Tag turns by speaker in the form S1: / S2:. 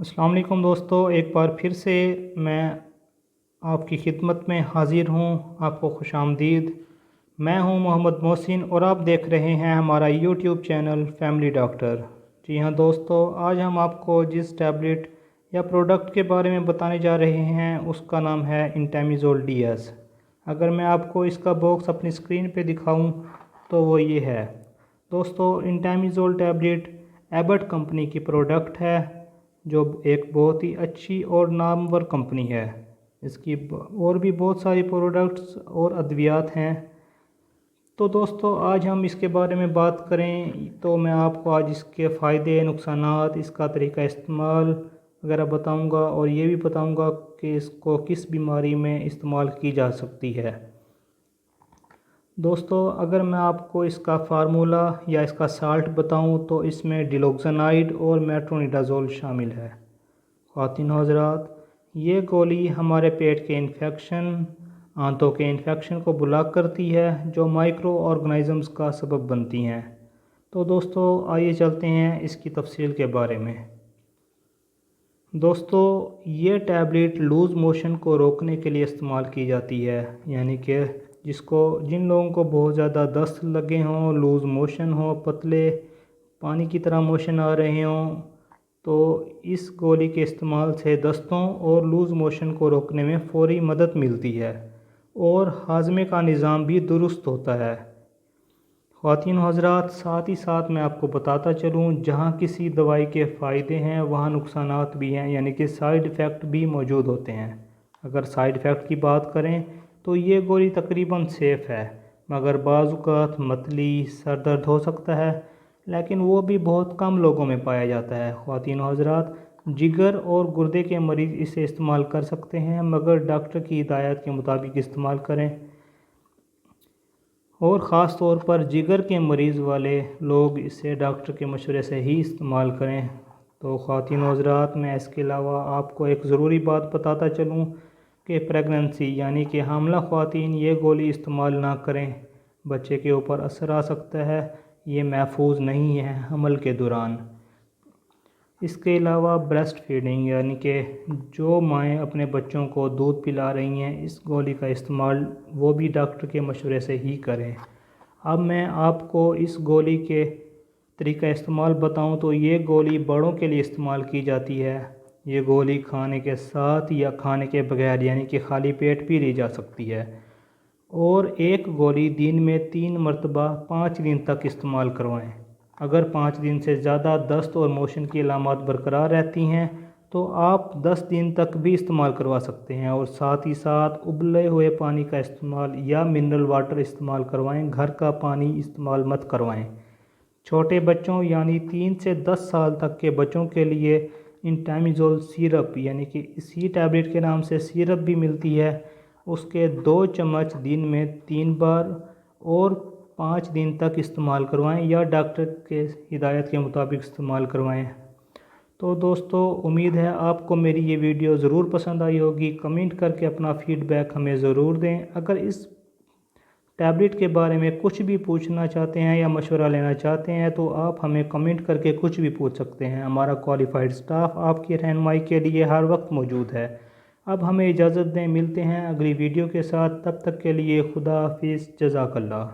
S1: अस्सलाम वालेकुम दोस्तों, एक बार फिर से मैं आपकी खिदमत में हाज़िर हूँ। आपको खुशामदीद। मैं हूँ मोहम्मद मोहसिन और आप देख रहे हैं हमारा यूट्यूब चैनल फैमिली डॉक्टर। जी हाँ दोस्तों, आज हम आपको जिस टैबलेट या प्रोडक्ट के बारे में बताने जा रहे हैं उसका नाम है इंटेमिज़ोल DS। अगर मैं आपको इसका बॉक्स अपनी स्क्रीन पे दिखाऊं तो वो ये है। दोस्तों, इंटेमिज़ोल टैबलेट एबट कंपनी की प्रोडक्ट है, जो एक बहुत ही अच्छी और नामवर कंपनी है। इसकी और भी बहुत सारी प्रोडक्ट्स और अद्वियात हैं। तो दोस्तों, आज हम इसके बारे में बात करें तो मैं आपको आज इसके फ़ायदे, नुकसानात, इसका तरीका इस्तेमाल वगैरह बताऊंगा और ये भी बताऊंगा कि इसको किस बीमारी में इस्तेमाल की जा सकती है। दोस्तों, अगर मैं आपको इसका फार्मूला या इसका साल्ट बताऊं तो इसमें डिलॉक्सानाइड और मेट्रोनिडाज़ोल शामिल है। ख़वातीन हज़रात, ये गोली हमारे पेट के इन्फेक्शन, आंतों के इन्फेक्शन को ब्लॉक करती है, जो माइक्रो ऑर्गेनिज़म्स का सबब बनती हैं। तो दोस्तों, आइए चलते हैं इसकी तफसील के बारे में। दोस्तों, ये टैबलेट लूज़ मोशन को रोकने के लिए इस्तेमाल की जाती है, यानी कि जिन लोगों को बहुत ज़्यादा दस्त लगे हों, लूज़ मोशन हो, पतले पानी की तरह मोशन आ रहे हों, तो इस गोली के इस्तेमाल से दस्तों और लूज़ मोशन को रोकने में फ़ौरी मदद मिलती है और हाजमे का निज़ाम भी दुरुस्त होता है। ख़वातीन हज़रात, साथ ही साथ मैं आपको बताता चलूँ, जहाँ किसी दवाई के फ़ायदे हैं वहाँ नुकसानात भी हैं, यानी कि साइड इफ़ेक्ट भी मौजूद होते हैं। अगर साइड इफ़ेक्ट की बात करें तो ये गोली तकरीबन सेफ़ है, मगर बाज़ औक़ात मतली, सर दर्द हो सकता है, लेकिन वो भी बहुत कम लोगों में पाया जाता है। ख़वातीन हज़रात, जिगर और गुर्दे के मरीज़ इसे इस्तेमाल कर सकते हैं, मगर डॉक्टर की हिदायत के मुताबिक इस्तेमाल करें और ख़ास तौर पर जिगर के मरीज़ वाले लोग इसे डॉक्टर के मशवरे से ही इस्तेमाल करें। तो ख़वातीन हज़रात, मैं इसके अलावा आपको एक ज़रूरी बात बताता चलूँ कि प्रेगनेंसी यानी कि हामला ख़वातीन ये गोली इस्तेमाल ना करें। बच्चे के ऊपर असर आ सकता है, ये महफूज नहीं है हमल के दौरान। इसके अलावा ब्रेस्ट फीडिंग यानी कि जो माएँ अपने बच्चों को दूध पिला रही हैं, इस गोली का इस्तेमाल वो भी डॉक्टर के मशवरे से ही करें। अब मैं आपको इस गोली के तरीका इस्तेमाल बताऊं तो ये गोली बड़ों के लिए इस्तेमाल की जाती है। ये गोली खाने के साथ या खाने के बगैर यानी कि खाली पेट भी ली जा सकती है और एक गोली दिन में 3 मरतबा 5 दिन तक इस्तेमाल करवाएं। अगर 5 दिन से ज़्यादा दस्त और मोशन की अलामत बरकरार रहती हैं तो आप 10 दिन तक भी इस्तेमाल करवा सकते हैं और साथ ही साथ उबले हुए पानी का इस्तेमाल या मिनरल वाटर इस्तेमाल करवाएं। घर का पानी इस्तेमाल मत करवाएं। छोटे बच्चों यानी 3 से 10 साल तक के बच्चों के लिए इंटेमिज़ोल सिरप यानी कि इसी टैबलेट के नाम से सिरप भी मिलती है, उसके 2 चम्मच दिन में 3 बार और 5 दिन तक इस्तेमाल करवाएं या डॉक्टर के हिदायत के मुताबिक इस्तेमाल करवाएं। तो दोस्तों, उम्मीद है आपको मेरी ये वीडियो ज़रूर पसंद आई होगी। कमेंट करके अपना फ़ीडबैक हमें ज़रूर दें। अगर इस टैबलेट के बारे में कुछ भी पूछना चाहते हैं या मशवरा लेना चाहते हैं तो आप हमें कमेंट करके कुछ भी पूछ सकते हैं। हमारा क्वालिफ़ाइड स्टाफ आपकी रहनुमाई के लिए हर वक्त मौजूद है। अब हमें इजाज़त दें, मिलते हैं अगली वीडियो के साथ। तब तक के लिए खुदा हाफिज़, जज़ाकल्लाह।